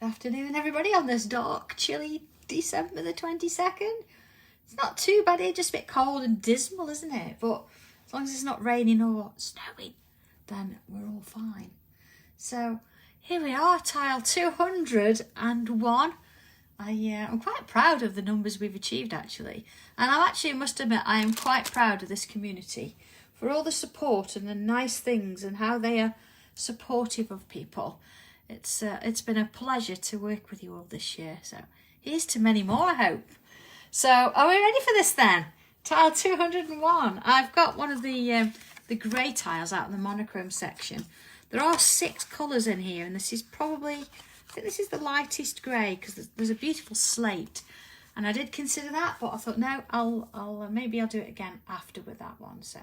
Good afternoon, everybody, on this dark, chilly December the 22nd. It's not too bad here, just a bit cold and dismal, isn't it? But as long as it's not raining or snowing, then we're all fine. So here we are, tile 201. I'm quite proud of the numbers we've achieved, actually. And I must admit, I am quite proud of this community for all the support and the nice things and how they are supportive of people. It's been a pleasure to work with you all this year. So here's to many more, I hope. So are we ready for this then? Tile 201. I've got one of the grey tiles out in the monochrome section. There are 6 colours in here, and this is probably, I think this is the lightest grey because there's a beautiful slate. And I did consider that, but I thought, no, maybe I'll do it again after with that one. So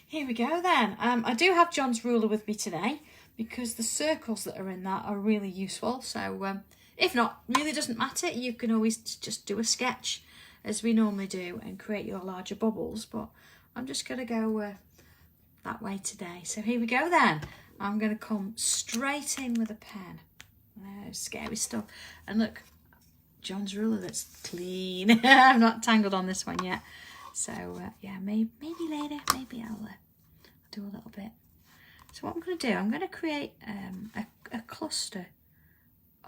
here we go then. I do have John's ruler with me today because the circles that are in that are really useful. So if not, really doesn't matter. You can always just do a sketch as we normally do and create your larger bubbles. But I'm just going to go that way today. So here we go then. I'm going to come straight in with a pen. Scary stuff. And look, John's ruler that's clean. I'm not tangled on this one yet. So yeah, maybe later, maybe I'll do a little bit. So what I'm going to do, I'm going to create a cluster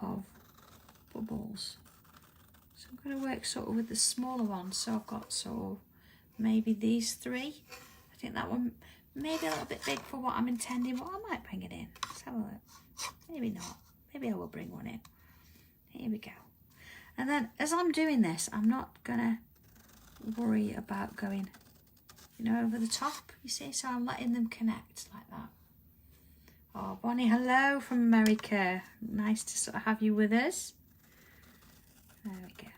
of bubbles. So I'm going to work sort of with the smaller ones. So I've got sort of maybe these 3. I think that one maybe a little bit big for what I'm intending, but I might bring it in. Let's have a look. Maybe not. Maybe I will bring one in. Here we go. And then as I'm doing this, I'm not going to worry about going, over the top, you see. So I'm letting them connect like that. Oh, Bonnie, hello from America. Nice to sort of have you with us. There we go.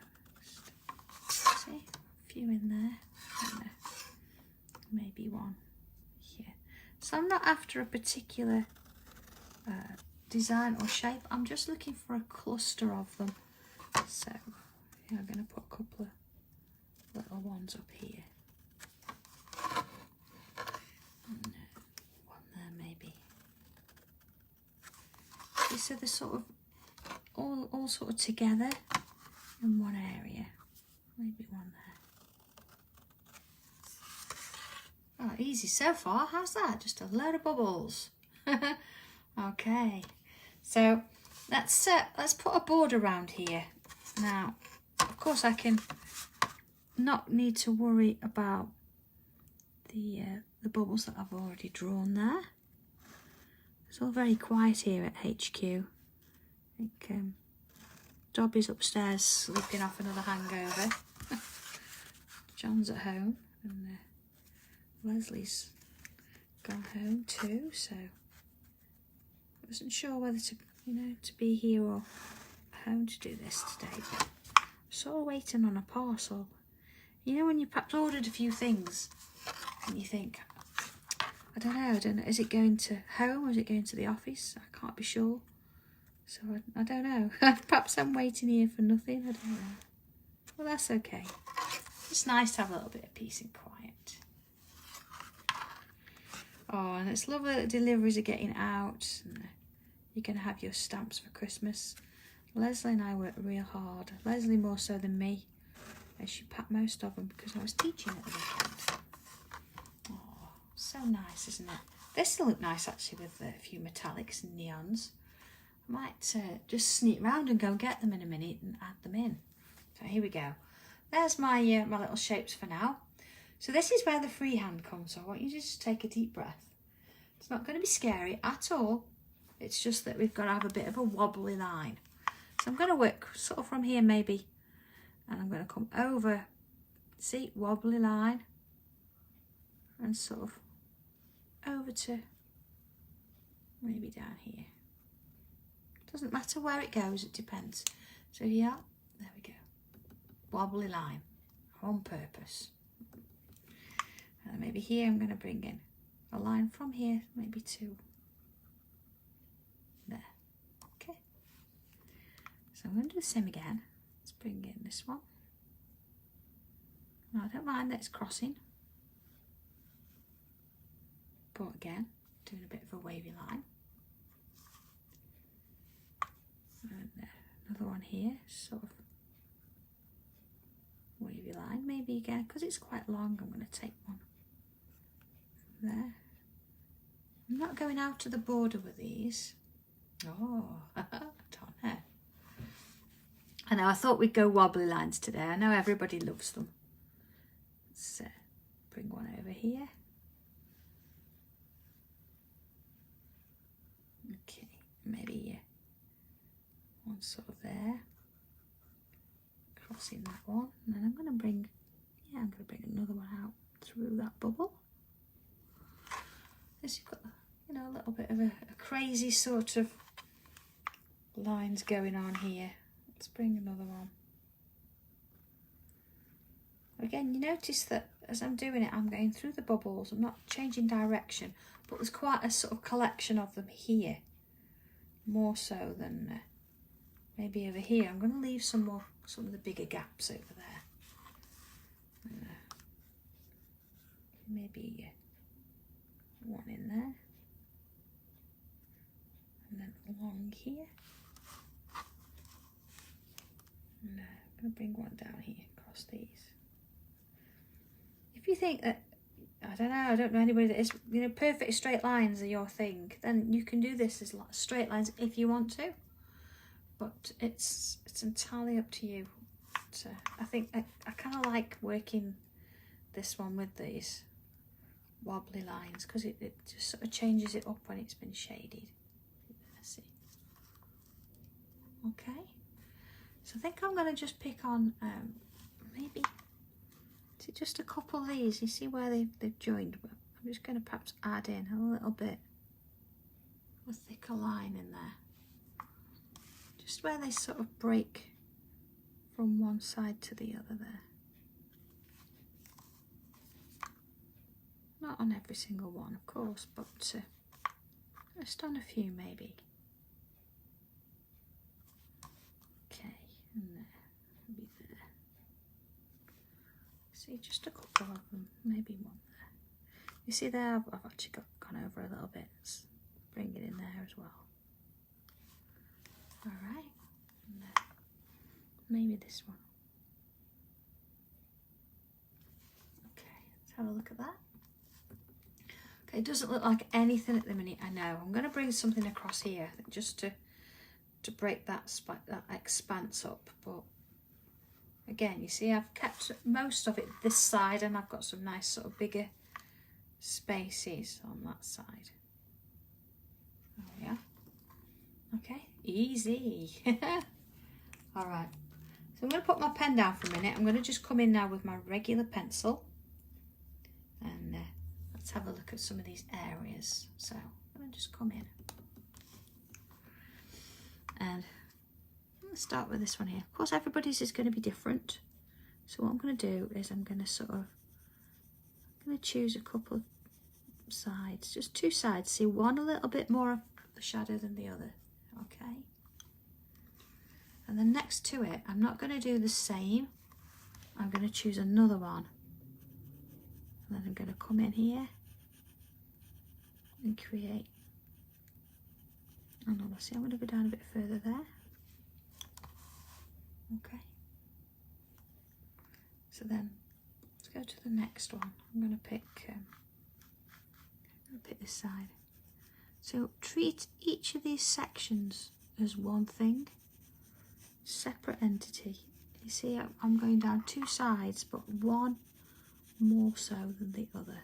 Just, see, a few in there. And maybe one here. So I'm not after a particular design or shape. I'm just looking for a cluster of them. So yeah, I'm going to put a couple of little ones up here. And one there maybe. So they're sort of all sort of together in one area. Maybe one there. Oh, easy so far. How's that? Just a load of bubbles. Okay. So let's put a border around here. Now, of course, I can not need to worry about the bubbles that I've already drawn there. It's all very quiet here at HQ. I think Dobby's upstairs sleeping off another hangover. John's at home, and Leslie's gone home too. So I wasn't sure whether to, to be here or home to do this today. But I'm sort of waiting on a parcel. When you perhaps ordered a few things and you think, I don't know, is it going to home or is it going to the office? I can't be sure. So I don't know. Perhaps I'm waiting here for nothing. I don't know. Well, that's okay. It's nice to have a little bit of peace and quiet. Oh, and it's lovely that deliveries are getting out. And you're going to have your stamps for Christmas. Leslie and I work real hard. Leslie more so than me. And she packed most of them because I was teaching at the weekend. Oh, so nice, isn't it? This will look nice actually with a few metallics and neons. I might just sneak round and go and get them in a minute and add them in. So here we go. There's my my little shapes for now. So this is where the freehand comes. So I want you to just take a deep breath. It's not going to be scary at all. It's just that we've got to have a bit of a wobbly line. So I'm going to work sort of from here maybe. And I'm going to come over, see, wobbly line. And sort of over to maybe down here. Doesn't matter where it goes, it depends. So here, there we go. Wobbly line, on purpose. And maybe here I'm going to bring in a line from here, maybe to there. Okay. So I'm going to do the same again. Let's bring in this one. Now, I don't mind that it's crossing. But again, doing a bit of a wavy line. And there. here, sort of wavy line. Maybe again, because it's quite long, I'm going to take one from there. I'm not going out to the border with these. Oh, I don't know. I know, I thought we'd go wobbly lines today. I know everybody loves them. Let's bring one over here. Okay, maybe one sort of there. Crossing that one. And then I'm going to bring, I'm going to bring another one out through that bubble. As you've got, you know, a little bit of a crazy sort of lines going on here. Let's bring another one. Again, you notice that as I'm doing it, I'm going through the bubbles. I'm not changing direction, but there's quite a sort of collection of them here, more so than maybe over here. I'm going to leave some of the bigger gaps over there. Maybe one in there, and then along here. And I'm going to bring one down here across these. If you think that, I don't know anybody that is, you know, perfect straight lines are your thing, then you can do this as straight lines if you want to. But it's entirely up to you. But, I think I kind of like working this one with these wobbly lines because it just sort of changes it up when it's been shaded. Let's see. Okay. So I think I'm going to just pick on maybe just a couple of these. You see where they've joined? I'm just going to perhaps add in a little bit of a thicker line in there. Just where they sort of break from one side to the other there. Not on every single one, of course, but just on a few maybe. Okay, and there, maybe there. See, just a couple of them, maybe one there. You see there, I've actually gone over a little bit. Let's bring it in there as well. All right, and then maybe this one. Okay, let's have a look at that. Okay, it doesn't look like anything at the minute, I know. I'm going to bring something across here just to break that expanse up, but again, you see I've kept most of it this side and I've got some nice sort of bigger spaces on that side. Oh yeah. Okay, easy. All right, so I'm going to put my pen down for a minute. I'm going to just come in now with my regular pencil and let's have a look at some of these areas. So I'm going to just come in and let's start with this one here. Of course, everybody's is going to be different. So what I'm going to do is I'm going to choose a couple of sides, just two sides. See, one a little bit more of the shadow than the other. Okay. And then next to it, I'm not going to do the same. I'm going to choose another one. And then I'm going to come in here and create another. See, I'm going to go down a bit further there. Okay. So then let's go to the next one. I'm going to pick this side. So treat each of these sections as one thing, separate entity. You see, I'm going down two sides, but one more so than the other.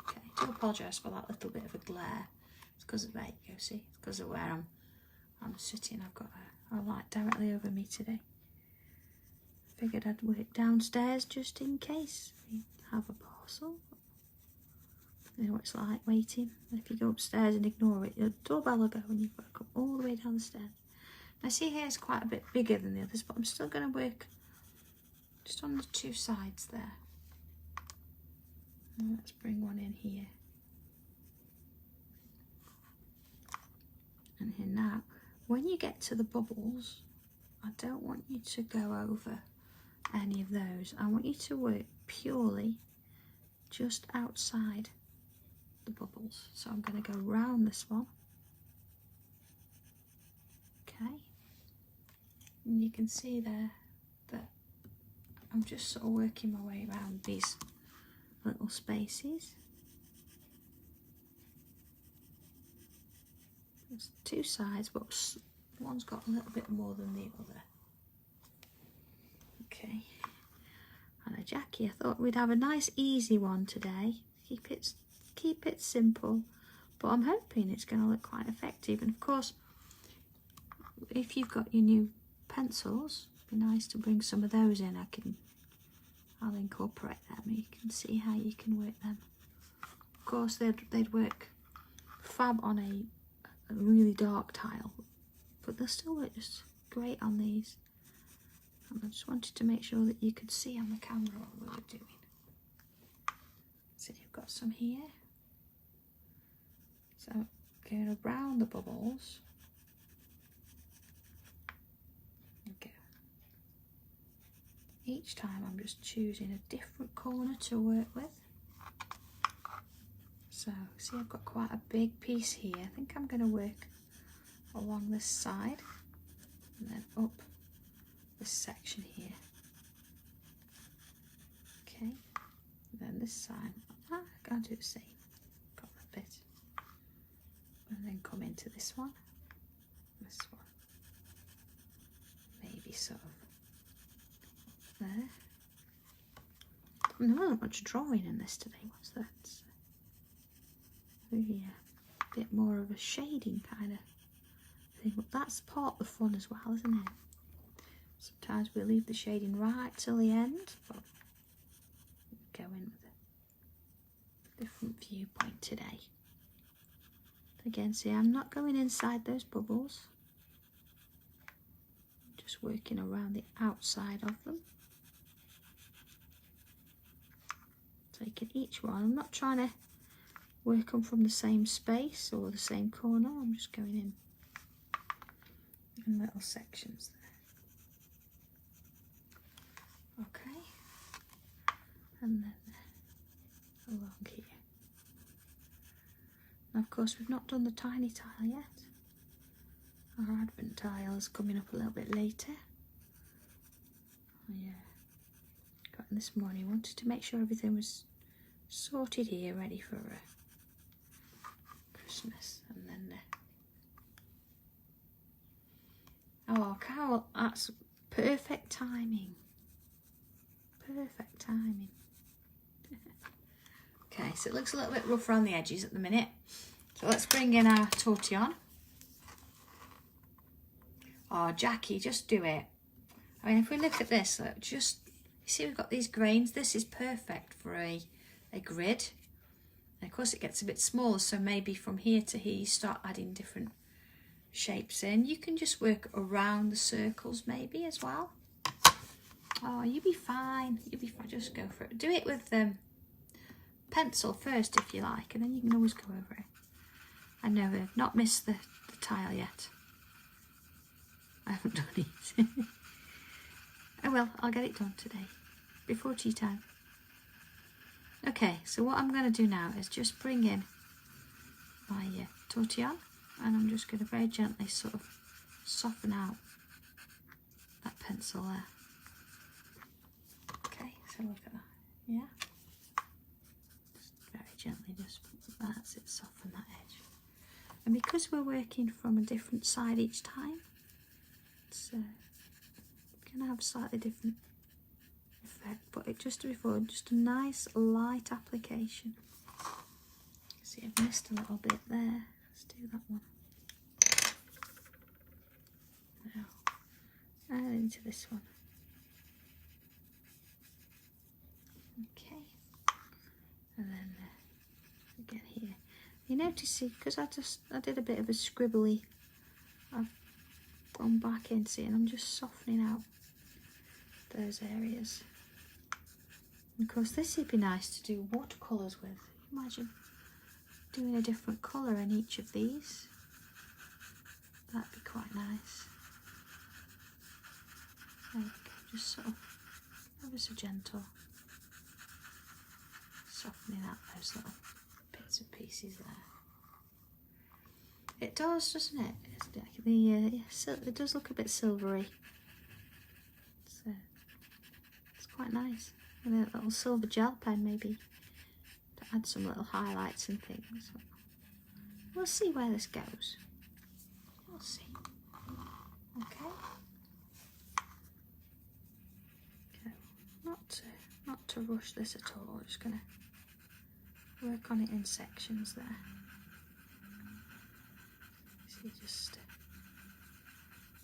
Okay, I do apologise for that little bit of a glare. It's because of, there you go, see, it's because of where I'm sitting. I've got a light directly over me today. Figured I'd work downstairs just in case we have a parcel. You know what it's like waiting. If you go upstairs and ignore it, your doorbell will go and you've got to come all the way down the stairs. Now see here, it's quite a bit bigger than the others, but I'm still going to work just on the two sides there. And let's bring one in here. And here now, when you get to the bubbles, I don't want you to go over any of those. I want you to work purely just outside the bubbles. So I'm going to go round this one. Okay. And you can see there that I'm just sort of working my way around these little spaces. There's two sides, but one's got a little bit more than the other. Okay. And a Jackie, I thought we'd have a nice easy one today. Keep it simple, but I'm hoping it's going to look quite effective. And of course, if you've got your new pencils, it'd be nice to bring some of those in. I'll incorporate them. You can see how you can work them. Of course, they'd work fab on a really dark tile, but they'll still work just great on these. And I just wanted to make sure that you could see on the camera what we were doing. So you've got some here. So going around the bubbles. Okay. Each time I'm just choosing a different corner to work with. So see, I've got quite a big piece here. I think I'm going to work along this side and then up this section here. Okay, and then this side, I can't do the same. Got that bit. And then come into this one, maybe sort of there. There wasn't much drawing in this today, was there? Really a bit more of a shading kind of thing, but that's part of the fun as well, isn't it? Sometimes we leave the shading right till the end, but go in with a different viewpoint today. Again, see, I'm not going inside those bubbles. I'm just working around the outside of them. Taking each one. I'm not trying to work them from the same space or the same corner. I'm just going in little sections there. Okay. And then along here. Now, of course, we've not done the tiny tile yet. Our advent tile is coming up a little bit later. Yeah. Got in this morning, wanted to make sure everything was sorted here, ready for Christmas. And then oh, Carol, that's perfect timing. Perfect timing. Okay, so it looks a little bit rough around the edges at the minute. So let's bring in our tortillon. Oh, Jackie, just do it. I mean, if we look at this, look, just, you see we've got these grains. This is perfect for a grid. And of course it gets a bit smaller, so maybe from here to here you start adding different shapes in. You can just work around the circles maybe as well. Oh, you'll be fine. You'll be fine. Just go for it. Do it with pencil first if you like, and then you can always go over it. I know I've not missed the tile yet. I haven't done it. Oh well, I'll get it done today, before tea time. Okay, so what I'm going to do now is just bring in my tortillon, and I'm just going to very gently sort of soften out that pencil there. Okay, so look at that. Yeah. Just very gently, just that's it, soften that edge. And because we're working from a different side each time, it's going to have a slightly different effect, but it just before, just a nice light application. See, I've missed a little bit there. Let's do that one. Now, and into this one. Okay, and then again here. You notice, see, because I did a bit of a scribbly, I've gone back in, see, and I'm just softening out those areas. And of course, this would be nice to do watercolours with. Imagine doing a different colour in each of these. That'd be quite nice. There we go, just sort of ever so gentle, softening out those little bits and pieces there. It does, doesn't it? It's like it does look a bit silvery. quite nice. And a little silver gel pen maybe to add some little highlights and things. We'll see where this goes. We'll see. Okay. Okay. Not to rush this at all. We're just gonna work on it in sections there. See, just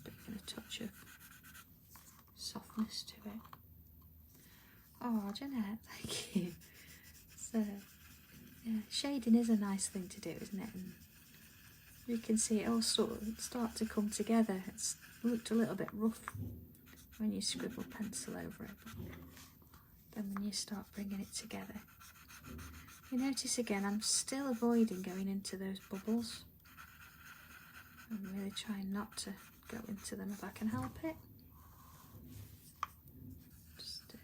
bringing a touch of softness to it. Oh, Jeanette, thank you. So, yeah, shading is a nice thing to do, isn't it? And you can see it all sort of start to come together. It's looked a little bit rough when you scribble pencil over it, but then when you start bringing it together, you notice again I'm still avoiding going into those bubbles. I'm really trying not to go into them if I can help it. Just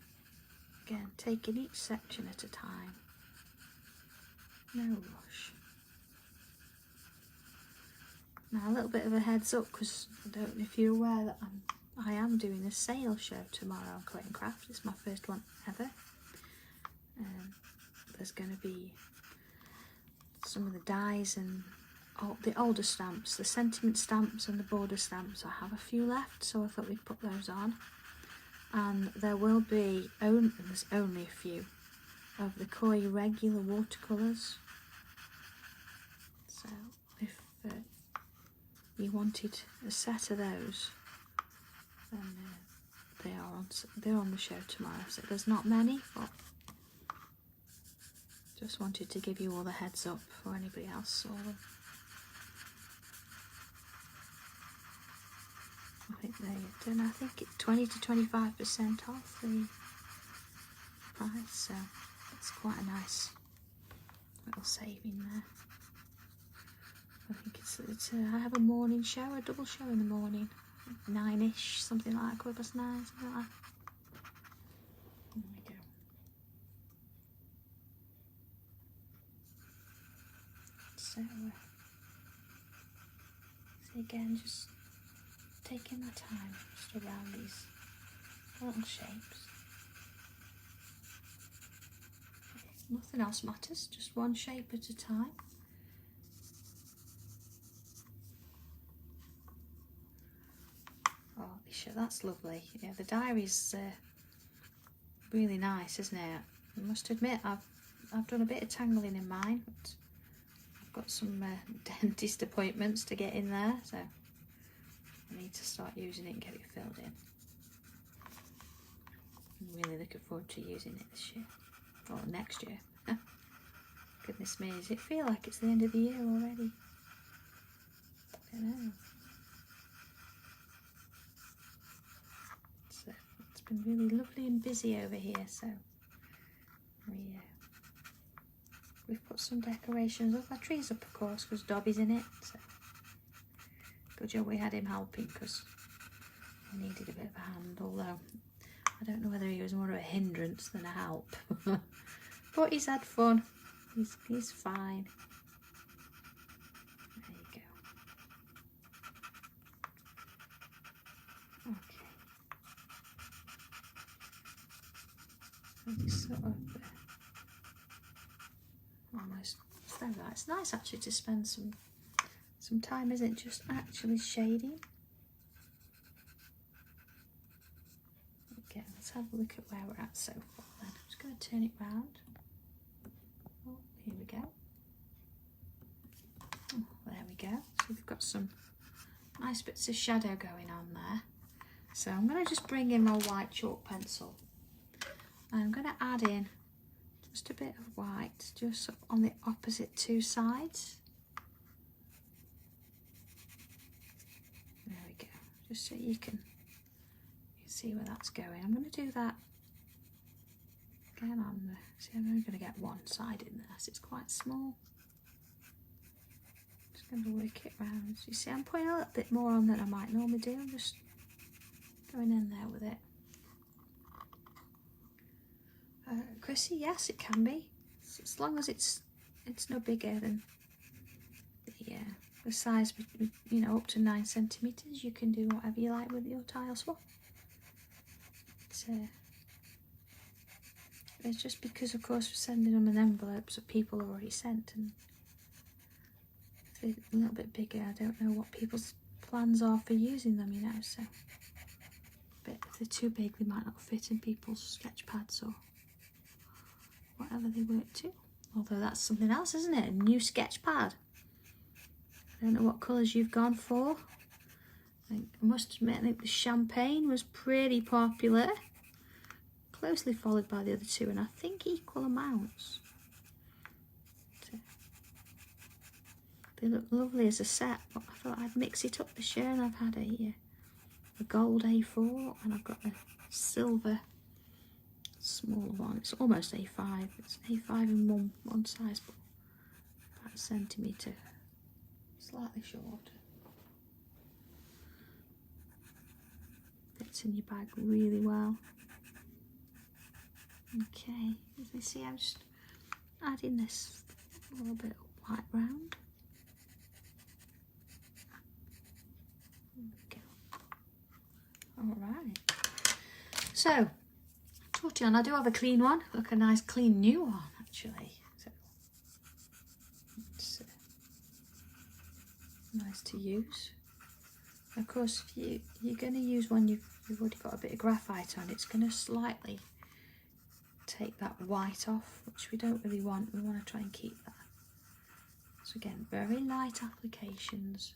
again, taking each section at a time. No rush. Now a little bit of a heads up, because I don't know if you're aware that I am doing a sale show tomorrow on Coin Craft. It's my first one ever. There's going to be some of the dies and the older stamps, the sentiment stamps and the border stamps. I have a few left, so I thought we'd put those on. And there will be, there's only a few, of the Koi regular watercolours. So if you wanted a set of those, then they're on the show tomorrow. So there's not many, but just wanted to give you all the heads up for anybody else saw them. I think I think it's 20 to 25% off the price, so it's quite a nice little saving there. I think I have a morning show, a double show in the morning, 9ish, something like 9:15, something like that. There we go. So again, just taking my time just around these little shapes. Nothing else matters, just one shape at a time. Oh, Isha, that's lovely. Yeah, the diary's really nice, isn't it? I must admit, I've done a bit of tangling in mine, but I've got some dentist appointments to get in there, so I need to start using it and get it filled in. I'm really looking forward to using it this year, or next year. Goodness me, does it feel like it's the end of the year already? I don't know. It's been really lovely and busy over here, so we've put some decorations up. Our tree's up, of course, because Dobby's in it, so good job we had him helping, because he needed a bit of a hand, although I don't know whether he was more of a hindrance than a help. But he's had fun. He's fine. There you go. Okay. So just sort of almost there. It's nice actually to spend some time, isn't it, just actually shading. Okay, let's have a look at where we're at so far then. I'm just going to turn it round. Oh, here we go. Oh, there we go. So we've got some nice bits of shadow going on there. So I'm going to just bring in my white chalk pencil. And I'm going to add in just a bit of white just on the opposite two sides. There we go. Just so you can see where that's going. I'm going to do that again on the, see, I'm only going to get one side in there, so it's quite small. Just going to work it round. You see, I'm putting a little bit more on than I might normally do. I'm just going in there with it. Chrissy, yes, it can be, as long as it's no bigger than the size, you know, up to 9 centimeters. You can do whatever you like with your tile swap. It's just because, of course, we're sending them in envelopes that people already sent, and if they're a little bit bigger, I don't know what people's plans are for using them, you know, so. But if they're too big, they might not fit in people's sketch pads or whatever they work to. Although that's something else, isn't it? A new sketch pad. I don't know what colours you've gone for. I must admit, I think the champagne was pretty popular. Closely followed by the other two, and I think equal amounts. So, they look lovely as a set, but I thought I'd mix it up this year, and I've had a gold A4, and I've got a silver smaller one. It's almost A5. It's A5 in one size, but about a centimetre, slightly short. Fits in your bag really well. Okay, as you see, I'm just adding this little bit of white round. There we go. Alright. So, tortillon, I do have a clean one. Look, a nice clean new one, actually. So, it's nice to use. Of course, if you're going to use one you've already got a bit of graphite on, it's going to slightly take that white off, which we don't really want. We want to try and keep that. So again, very light applications,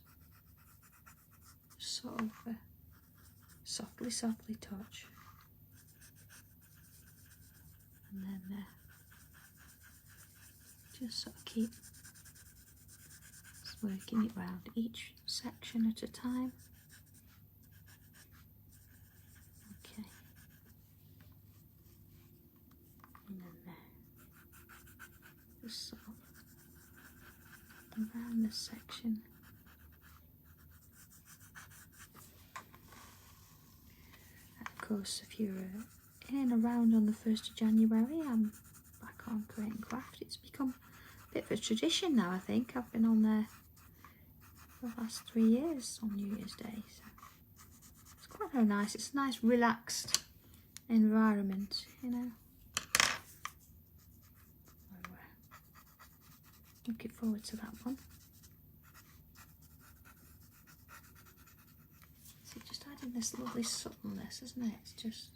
sort of softly touch, and then just sort of keep just working it round each section at a time. Okay. And then just sort of around this section. And of course, if you're in and around on the 1st of January, I'm back on Create and Craft. It's become a bit of a tradition now, I think. I've been on there for the last 3 years on New Year's Day. So it's quite very nice. It's a nice, relaxed environment, you know. Looking forward to that one. So just adding this lovely suppleness, isn't it? It's just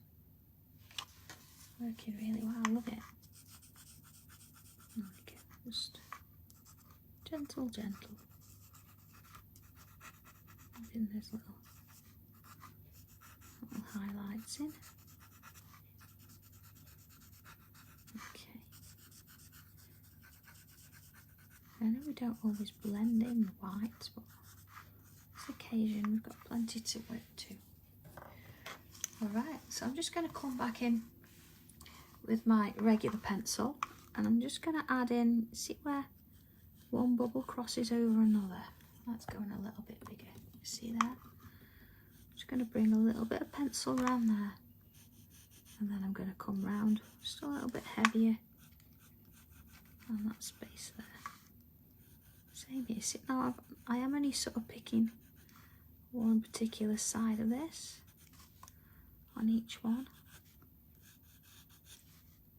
working really well. I love it. Okay, just gentle. Adding those little highlights in. Okay. I know we don't always blend in the whites, but this occasion we've got plenty to work to. Alright, so I'm just going to come back in with my regular pencil, and I'm just going to add in, see where one bubble crosses over another. That's going a little bit bigger. You see that? I'm just going to bring a little bit of pencil around there, and then I'm going to come round just a little bit heavier on that space there. Same here. See, now I am only sort of picking one particular side of this on each one.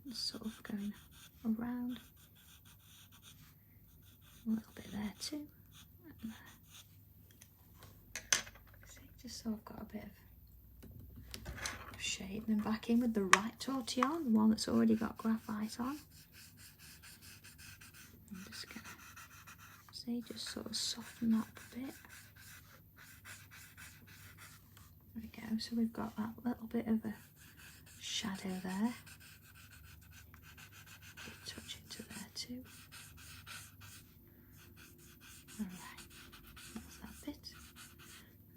Just sort of going around. A little bit there too. And there. See, just so I've got a bit of shade. And then back in with the right tortillon, the one that's already got graphite on. I'm just going to just sort of soften that a bit. There we go, so we've got that little bit of a shadow there. Touch into there too. Alright, that's that bit.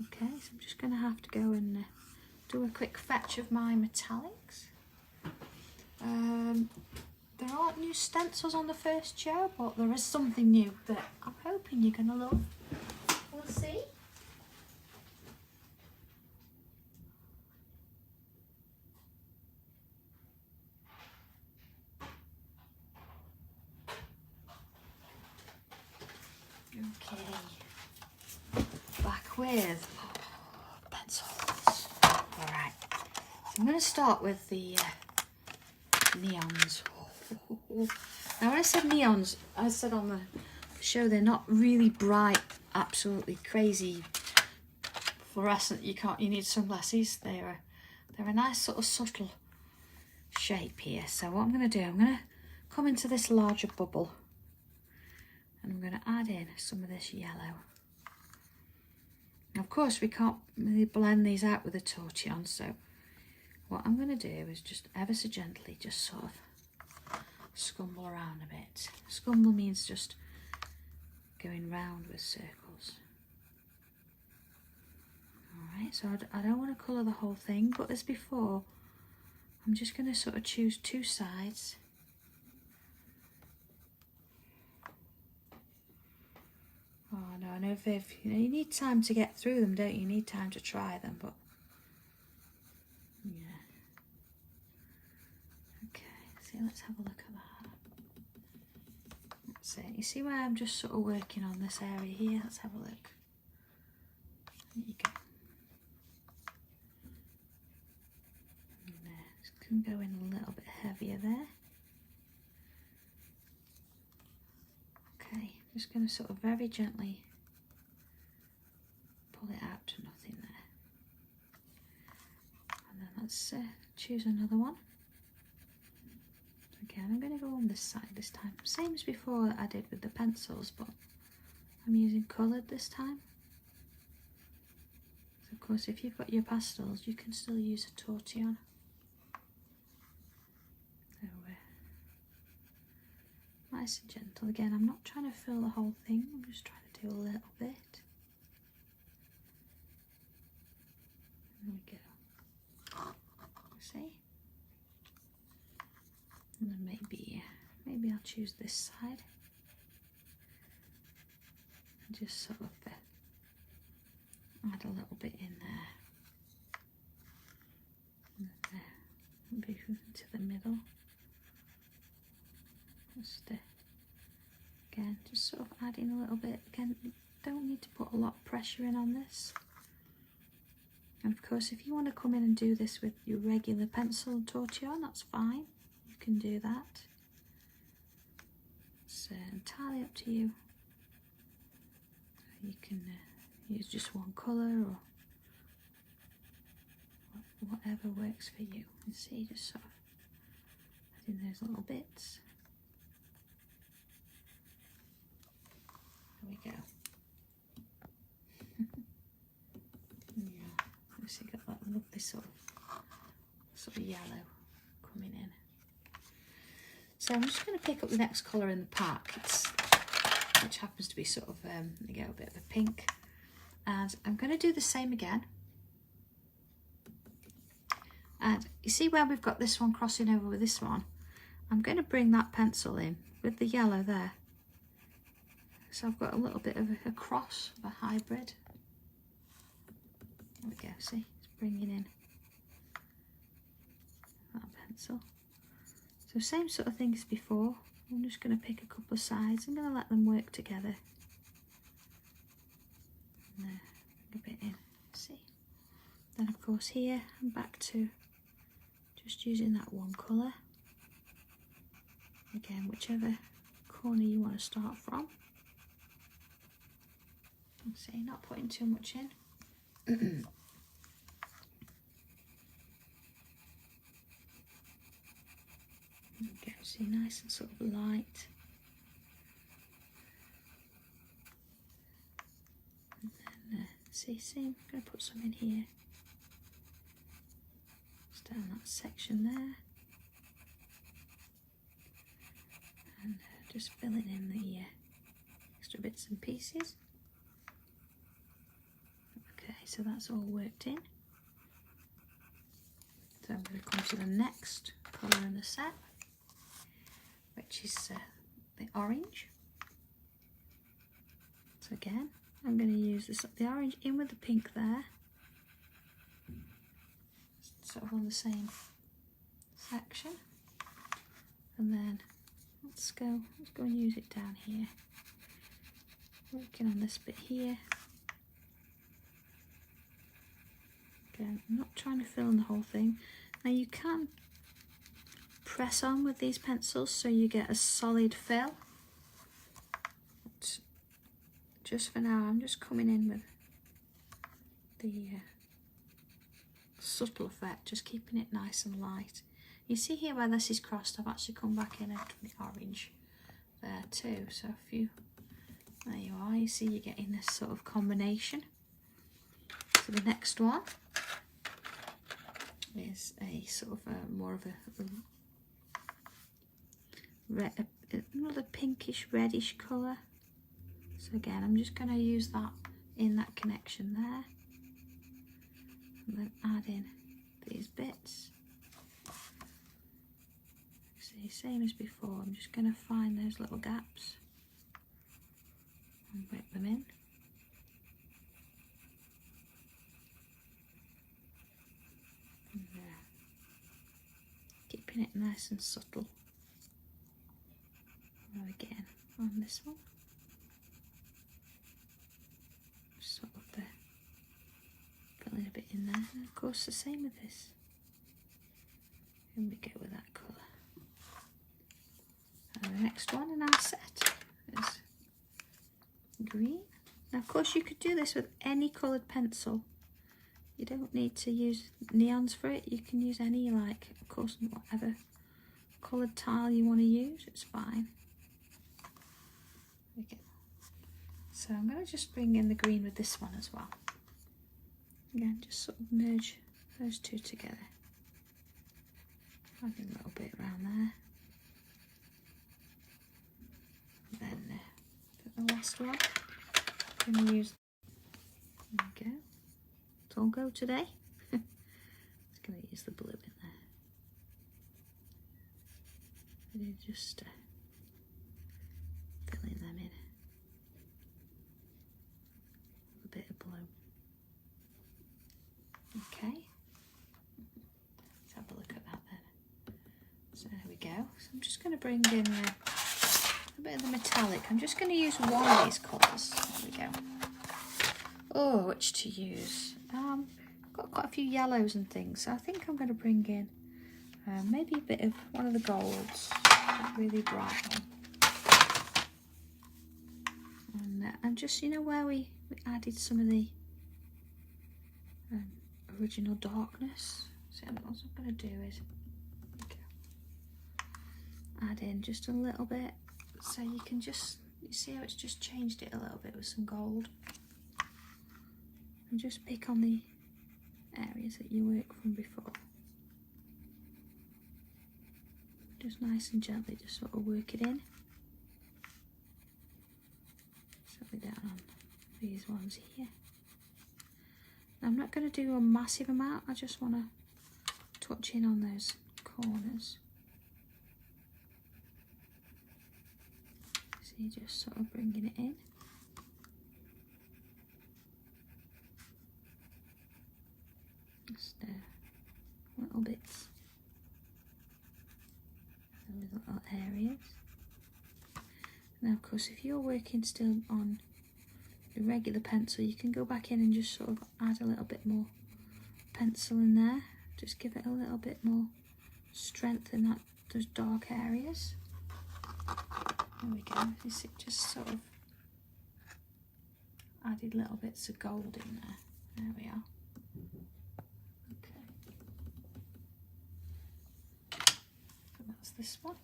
Okay, so I'm just going to have to go and do a quick fetch of my metallics. There aren't new stencils on the first show, but there is something new that I'm hoping you're going to love. We'll see. Okay. Back with pencils. Alright. So I'm going to start with the neons. Now when I said neons, I said on the show they're not really bright, absolutely crazy fluorescent. You need sunglasses. They're a nice sort of subtle shape here. So what I'm going to do, I'm going to come into this larger bubble and I'm going to add in some of this yellow. Now, of course we can't really blend these out with a tortillon, so what I'm going to do is just ever so gently just sort of scumble around a bit. Scumble means just going round with circles. Alright, so I don't want to colour the whole thing, but as before, I'm just going to sort of choose two sides. Oh no, I know Viv, you need time to get through them, don't you? You need time to try them, but yeah. Okay, see, let's have a look at that. That's it. You see where I'm just sort of working on this area here? Let's have a look. There you go. And there, just can go in a little bit heavier there. Okay, just going to sort of very gently pull it out to nothing there. And then let's choose another one. Again, I'm going to go on this side this time. Same as before that I did with the pencils, but I'm using coloured this time. So of course, if you've got your pastels, you can still use a tortillon. So nice and gentle. Again, I'm not trying to fill the whole thing, I'm just trying to do a little bit. There we go. See? And then maybe I'll choose this side and just sort of add a little bit in there. And there. Maybe into the middle. Just again, just sort of adding a little bit. Again, you don't need to put a lot of pressure in on this. And of course, if you want to come in and do this with your regular pencil and tortillon, that's fine. You can do that. It's entirely up to you. You can use just one colour or whatever works for you. You see, just sort of adding those little bits. There we go. Yeah, obviously got that lovely sort of yellow coming in. So I'm just going to pick up the next colour in the pack, which happens to be sort of a bit of a pink, and I'm going to do the same again. And you see where we've got this one crossing over with this one? I'm going to bring that pencil in with the yellow there. So I've got a little bit of a cross, of a hybrid. There we go, see, it's bringing in that pencil. So same sort of thing as before. I'm just going to pick a couple of sides. I'm going to let them work together. And there, a bit in, see. Then of course here, I'm back to just using that one colour. Again, whichever corner you want to start from. See, not putting too much in. Okay, see, nice and sort of light. And then, see, I'm going to put some in here. Just down that section there. And just filling in the extra bits and pieces. Okay, so that's all worked in. So I'm going to come to the next colour in the set, which is the orange. So again, I'm going to use the orange in with the pink there, sort of on the same section, and then let's go and use it down here. Working on this bit here. Again, I'm not trying to fill in the whole thing. Now you can press on with these pencils so you get a solid fill. But just for now, I'm just coming in with the subtle effect, just keeping it nice and light. You see here where this is crossed, I've actually come back in the orange there too. So if you, there you are, you see you're getting this sort of combination. So the next one is a sort of more of a red, another pinkish reddish colour. So again, I'm just going to use that in that connection there, and then add in these bits. See, same as before, I'm just going to find those little gaps and whip them in. And there. Keeping it nice and subtle. Now again on this one. Sort of there. Filling a bit in there. And of course the same with this. And we go with that colour. And the next one in our set is green. Now of course you could do this with any coloured pencil. You don't need to use neons for it. You can use any, like, of course, whatever coloured tile you want to use, it's fine. Okay. So I'm going to just bring in the green with this one as well. Again, just sort of merge those two together. Adding a little bit around there. And then the last one, I'm going to use, there we go. It's all go today. Just going to use the blue in there. And just filling them in. A bit of blue. Okay. Let's have a look at that then. So there we go. So I'm just going to bring in a bit of the metallic. I'm just going to use one of these colours. There we go. Oh, which to use? Got quite a few yellows and things, so I think I'm going to bring in maybe a bit of one of the golds, that really bright one. And just, you know, where we added some of the original darkness. So what I'm going to do is add in just a little bit, so you can just, you see how it's just changed it a little bit with some gold. And just pick on the areas that you worked from before. Just nice and gently, just sort of work it in. Certainly down on these ones here. Now, I'm not going to do a massive amount, I just want to touch in on those corners. So you're just sort of bringing it in. Just little bits, those little areas. Now of course if you're working still on the regular pencil, you can go back in and just sort of add a little bit more pencil in there, just give it a little bit more strength in those dark areas. There we go. You see, just sort of added little bits of gold in there. There we are. That's this one.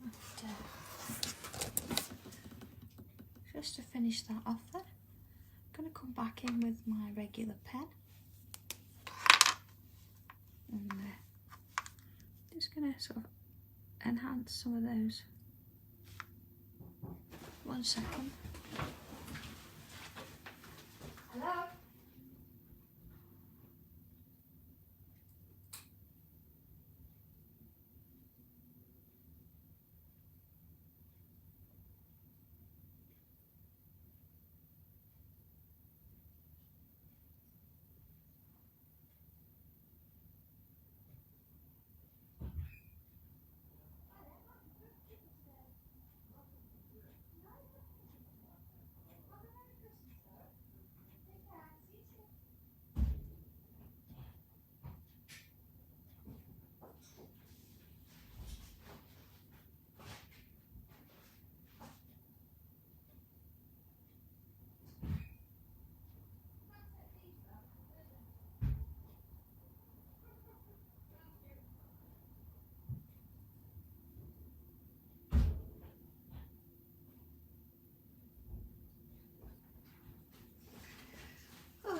And, just to finish that off then, I'm going to come back in with my regular pen. And just going to sort of enhance some of those. 1 second. Hello?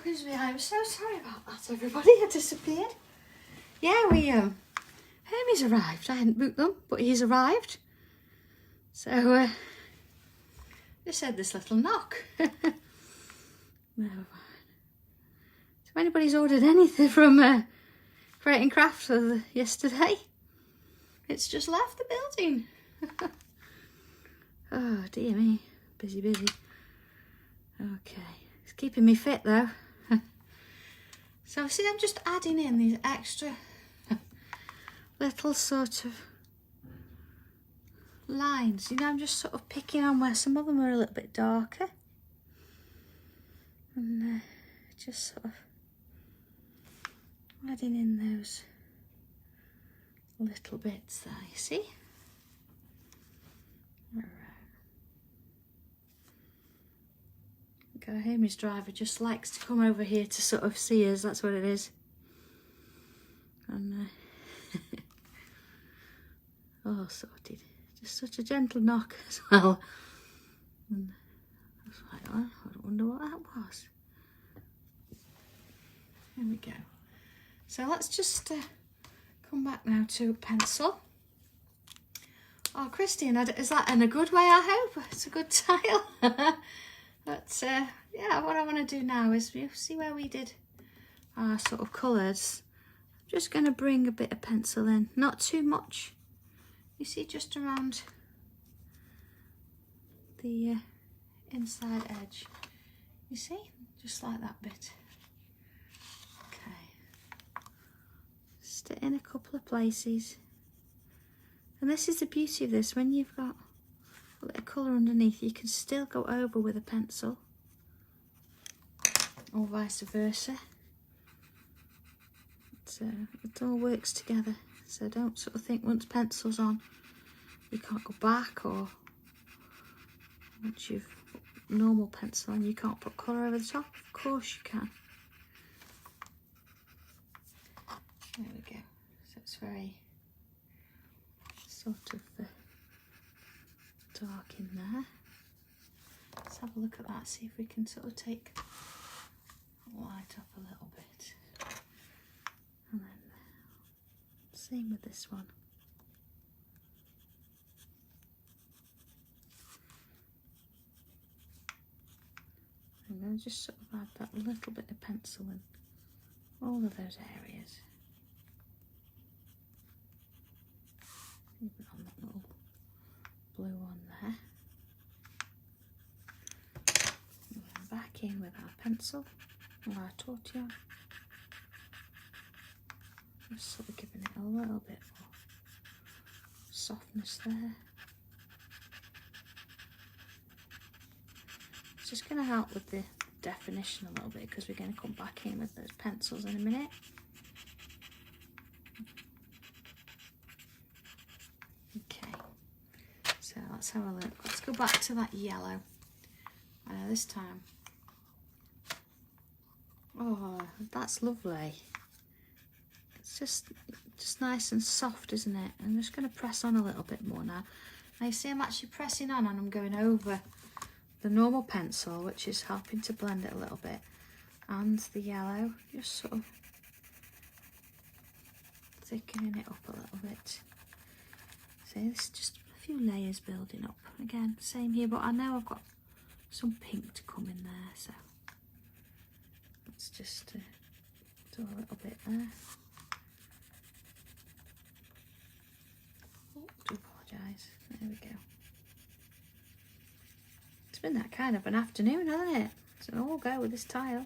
Excuse me, I'm so sorry about that, everybody. I disappeared. Yeah, Hermie's arrived. I hadn't booked them, but he's arrived. So, just had this little knock. Never mind. So, if anybody's ordered anything from Creating Crafts yesterday, it's just left the building. Oh, dear me. Busy, busy. Okay. It's keeping me fit, though. So, see, I'm just adding in these extra little sort of lines. You know, I'm just sort of picking on where some of them are a little bit darker. And just sort of adding in those little bits there, you see? All right. Hermie's driver just likes to come over here to sort of see us, that's what it is. And oh, sorted. Just such a gentle knock as well. And I was like, oh, I wonder what that was. There we go. So let's just come back now to pencil. Oh, Christine, is that in a good way, I hope? It's a good tile. But yeah, what I want to do now is see where we did our sort of colours. I'm just going to bring a bit of pencil in, not too much. You see, just around the inside edge. You see, just like that bit. Okay. Just in a couple of places. And this is the beauty of this, when you've got a bit of colour underneath, you can still go over with a pencil, or vice versa. So it all works together. So don't sort of think once pencil's on you can't go back, or once you've put normal pencil on you can't put colour over the top. Of course you can. There we go. So it's very sort of dark in there. Let's have a look at that, see if we can sort of take light up a little bit. And then same with this one. I'm going to just sort of add that little bit of pencil in all of those areas. Even on that little blue one there. And then back in with our pencil or our tortilla. Just sort of giving it a little bit more softness there. It's just going to help with the definition a little bit because we're going to come back in with those pencils in a minute. Okay, so let's have a look. Let's go back to that yellow. This time. Oh, that's lovely. It's just nice and soft, isn't it? I'm just going to press on a little bit more now. Now you see I'm actually pressing on and I'm going over the normal pencil, which is helping to blend it a little bit, and the yellow, just sort of thickening it up a little bit. See, this is just a few layers building up. Again, same here, but I know I've got some pink to come in there, so let's just do a little bit there. Oh, do apologise. There we go. It's been that kind of an afternoon, hasn't it? So we'll go with this tile.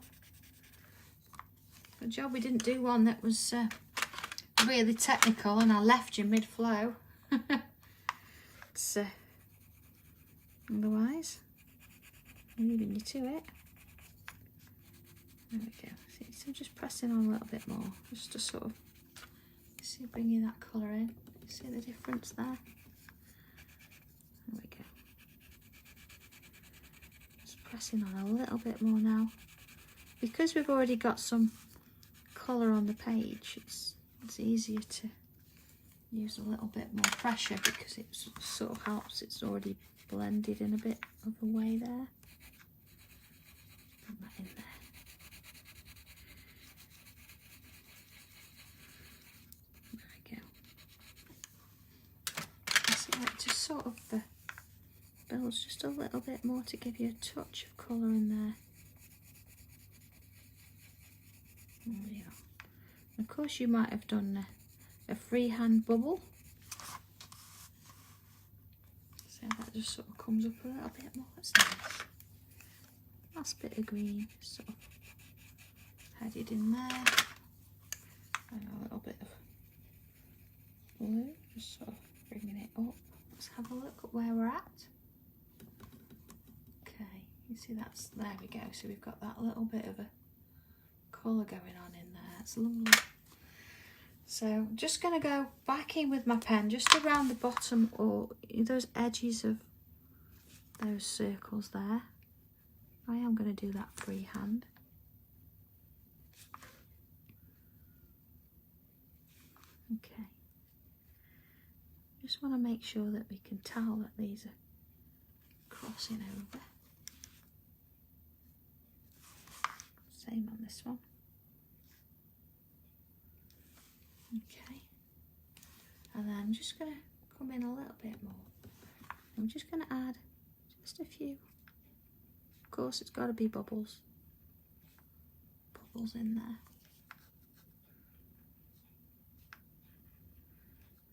Good job we didn't do one that was really technical and I left you mid-flow. It's otherwise leaving you to it. There we go. See, so I'm just pressing on a little bit more, just to sort of see, bringing that colour in. See the difference there? There we go. Just pressing on a little bit more now. Because we've already got some colour on the page, it's easier to use a little bit more pressure because it sort of helps. It's already blended in a bit of a way there. Put that in there. more to give you a touch of colour in there. There we are. Of course you might have done a freehand bubble. So that just sort of comes up a little bit more. That's nice. Last bit of green, sort of headed in there. And a little bit of blue, just sort of bringing it up. Let's have a look at where we're at. Okay, you see that's, there we go. So we've got that little bit of a colour going on in there. That's lovely. So I'm just going to go back in with my pen just around the bottom or those edges of those circles there. I am going to do that freehand. Okay. Just want to make sure that we can tell that these are crossing over. Same on this one. Okay. And then I'm just going to come in a little bit more. I'm just going to add just a few. Of course, it's got to be bubbles. Bubbles in there.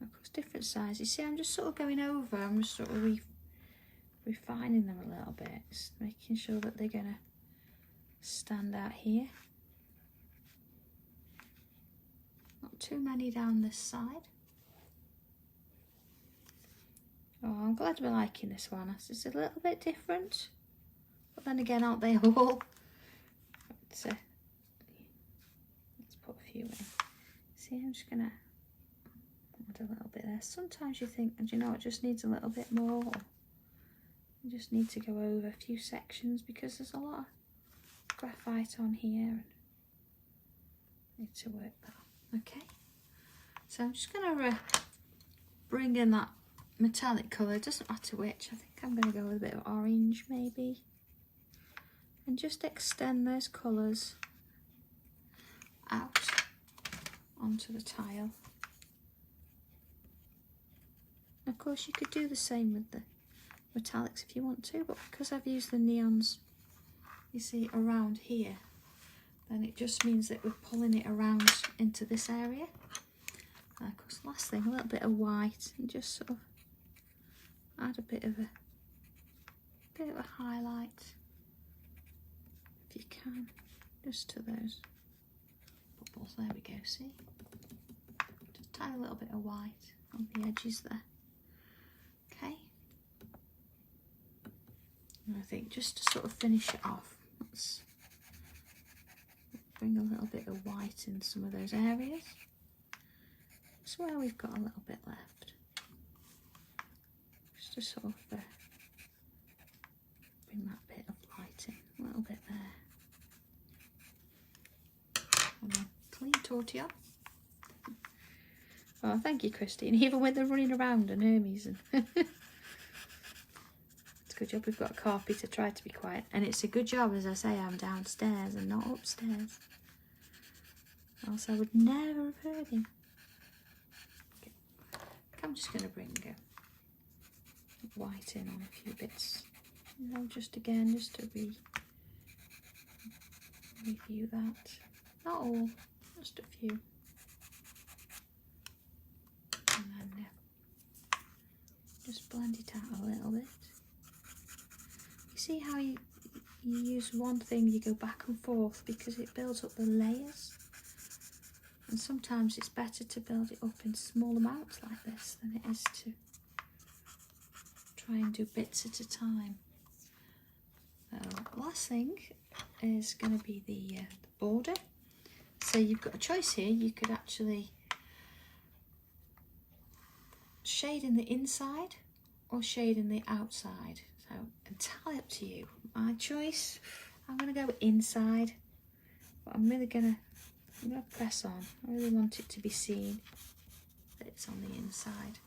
Of course, different sizes. See, I'm just sort of going over. I'm just sort of refining them a little bit. Just making sure that they're going to stand out here. Not too many down this side. Oh, I'm glad we're liking this one. It's a little bit different. But then again, aren't they all? Let's put a few in. See, I'm just going to add a little bit there. Sometimes you think, do you know, it just needs a little bit more. You just need to go over a few sections because there's a lot of graphite on here. And need to work that. Okay. So I'm just going to bring in that metallic colour. It doesn't matter which. I think I'm going to go with a bit of orange maybe. And just extend those colours out onto the tile. Of course you could do the same with the metallics if you want to, but because I've used the neons, you see, around here, then it just means that we're pulling it around into this area. And of course, last thing, a little bit of white, and just sort of add a bit of a highlight, if you can, just to those bubbles. There we go, see? Just tiny little bit of white on the edges there. Okay. And I think just to sort of finish it off, let's bring a little bit of white in some of those areas. That's where we've got a little bit left. Just to sort of bring that bit of light in, a little bit there. And then clean tortilla. Oh, thank you, Christine. Even when they're running around and Hermes and it's a good job we've got a carpet to try to be quiet. And it's a good job, as I say, I'm downstairs and not upstairs. Else I would never have heard him. Okay. I'm just going to bring white in on a few bits. You know, just again, just to review that. Not all, just a few. And then just blend it out a little bit. You see how you use one thing, you go back and forth because it builds up the layers. And sometimes it's better to build it up in small amounts like this than it is to try and do bits at a time. Last thing is going to be the border. So you've got a choice here. You could actually shade in the inside or shade in the outside. So entirely up to you. My choice, I'm going to go inside, but I'm going to press on. I really want it to be seen that it's on the inside.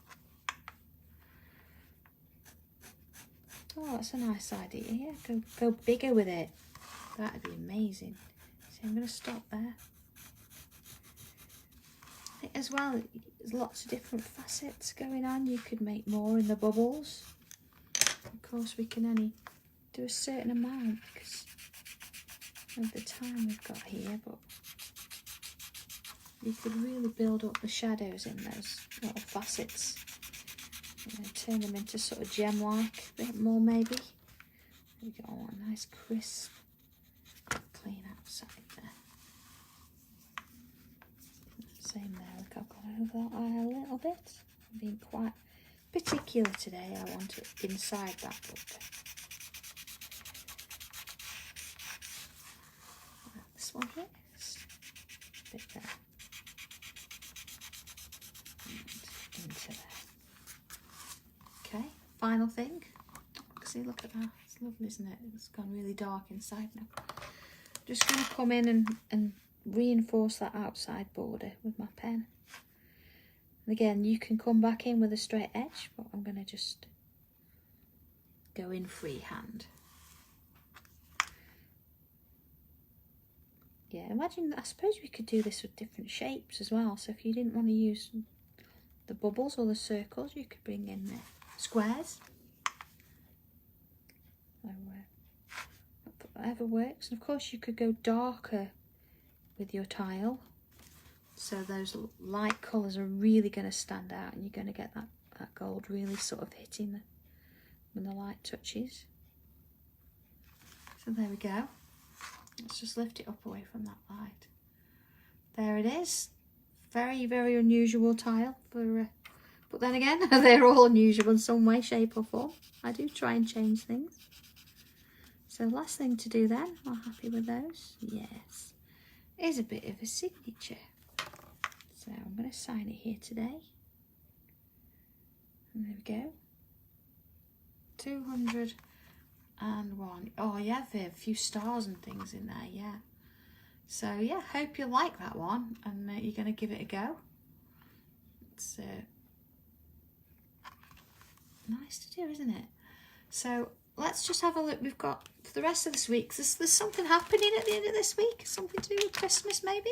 Oh, that's a nice idea. Yeah, go bigger with it. That'd be amazing. So I'm going to stop there. I think as well, there's lots of different facets going on. You could make more in the bubbles. Of course, we can only do a certain amount because of the time we've got here, but you could really build up the shadows in those little facets. Turn them into sort of gem-like a bit more maybe. There we go, I want a nice crisp, clean outside there. Same there, look, I've gone over that eye a little bit. I'm being quite particular today, I want it inside that book. This one here, a bit there. And into there. Okay, final thing. See, look at that. It's lovely, isn't it? It's gone really dark inside now. Just going to come in and reinforce that outside border with my pen. And again, you can come back in with a straight edge, but I'm going to just go in freehand. Yeah, imagine, I suppose we could do this with different shapes as well. So if you didn't want to use the bubbles or the circles, you could bring in the squares. Whatever works. And of course you could go darker with your tile, so those light colours are really going to stand out and you're going to get that gold really sort of hitting when the light touches. So there we go. Let's just lift it up away from that light. There it is. Very, very unusual tile for but then again, they're all unusual in some way, shape or form. I do try and change things. So last thing to do then, am I happy with those? Yes. Is a bit of a signature. So I'm going to sign it here today. And there we go. 201. Oh yeah, there are a few stars and things in there, yeah. So yeah, hope you like that one and you're going to give it a go. It's nice to do, isn't it? So let's just have a look. We've got for the rest of this week, there's something happening at the end of this week, something to do with Christmas maybe.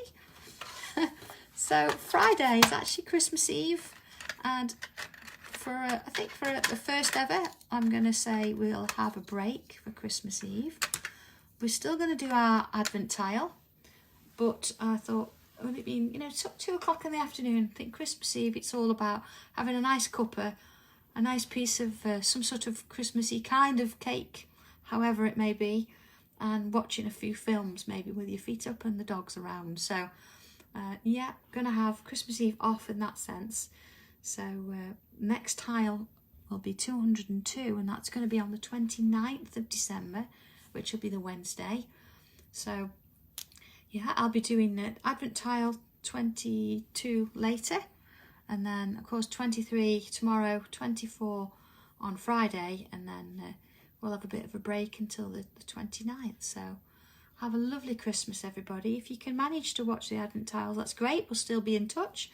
So Friday is actually Christmas Eve, and for I think for the first ever, I'm going to say we'll have a break for Christmas Eve. We're still going to do our Advent tile, but I thought, would it be, you know, it's 2 o'clock in the afternoon. I think Christmas Eve, it's all about having a nice cuppa, a nice piece of some sort of Christmassy kind of cake, however it may be, and watching a few films maybe with your feet up and the dogs around. So yeah, gonna have Christmas Eve off in that sense. So next tile will be 202, and that's going to be on the 29th of December, which will be the Wednesday. So yeah, I'll be doing Advent tile 22 later, and then of course 23 tomorrow, 24 on Friday, and then we'll have a bit of a break until the 29th. So have a lovely Christmas, everybody. If you can manage to watch the Advent tiles, that's great. We'll still be in touch.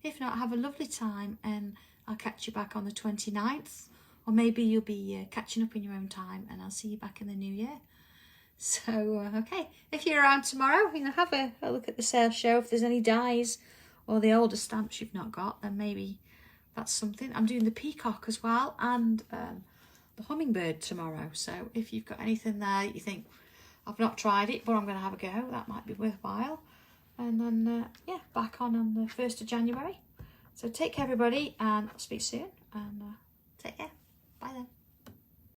If not, have a lovely time, and I'll catch you back on the 29th, or maybe you'll be catching up in your own time, and I'll see you back in the new year. So okay, if you're around tomorrow, you know, have a look at the sale show. If there's any dies or the older stamps you've not got, then maybe that's something. I'm doing the peacock as well, and the hummingbird tomorrow. So if you've got anything there you think, I've not tried it but I'm going to have a go, that might be worthwhile. And then yeah, back on the 1st of January. So take care everybody, and I'll speak soon, and take care. Bye then.